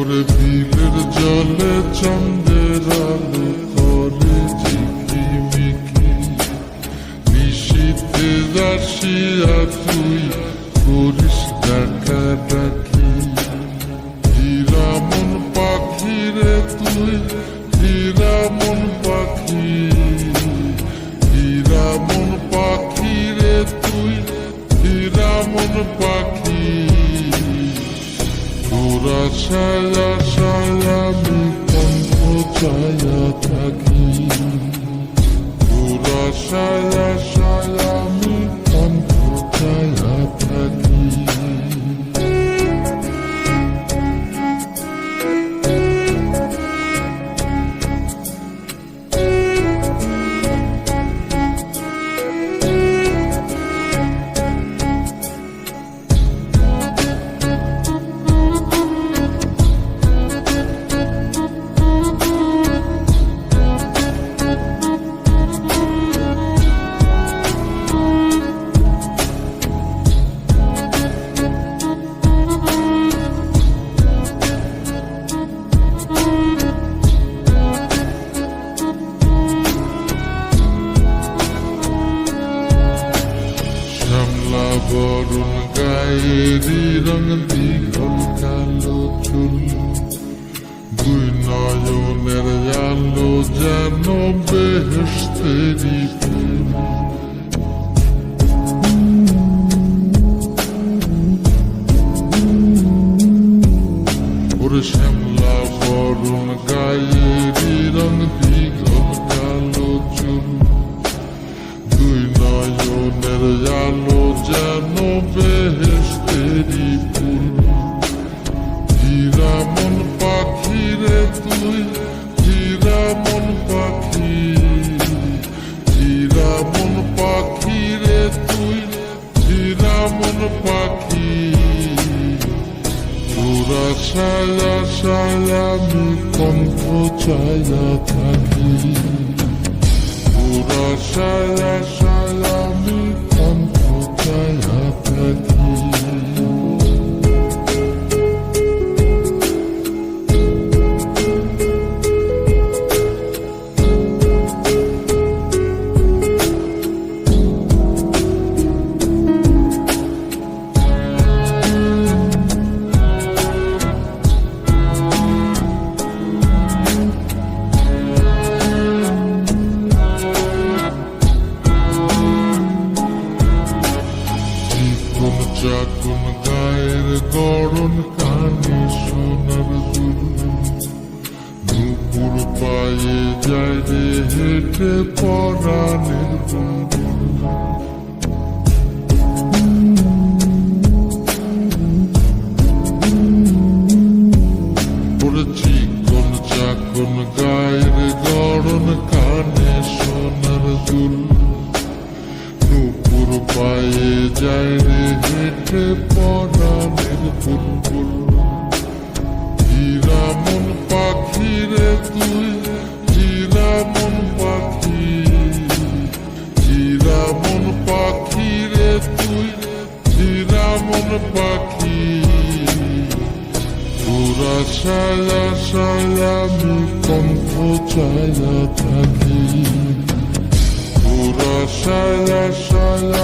ওরে বিলের জলে চন্দ্রের আলো করে ঝিকিমিকি, নিশীথে আসিয়া তুই করিস ডাকাডাকি। হীরা মন পাখি রে তুই, হীরা মন পাখি, হীরা মন পাখি রে তুই, হীরা মন পাখি। তোরা ছায়া ছায়া আমি কণ্ঠ ছায়া থাকি, তোরা ছায়া ছায়া আমি কণ্ঠ ছায়া থাকি। বরুণ গায়েরি রঙ দীঘল কালো চুল, দুই নয়নের আলো যেন বেহেশতেরি ফুল। ওরে শ্যামলা বরুণ গায়েরি রঙ দীঘল কালো চুল, দুই নয়নের আলো যেন বেহেশতেরি ফুল। হীরা মন পাখি রে তুই, হীরা মন পাখি, হীরা মন পাখি রে তুই, হীরা মন পাখি। তোরা ছায়া ছায়া আমি কণ্ঠ ছায়া থাকি, তোরা ছায়া ছায়া আমি কণ্ঠ ছায়া থাকি। চাকুন গায়ের গড়ন কানে সোনার দুল, নুপুর পায়ে যায় রে হেঁটে পরাণের বুলবুল। ওরে চিকন চাকুন গায়ের গড়ন কানে সোনার দুল, নুপুর পায়ে যায় রে হেঁটে পরাণের বুলবুল। হীরা মন পাখি রে তুই, হীরা মন পাখি, হীরা মন পাখি রে তুই, হীরা মন পাখি। তোরা ছায়া ছায়া আমি কণ্ঠ ছায়া থাকি, তোরা ছায়া ছায়া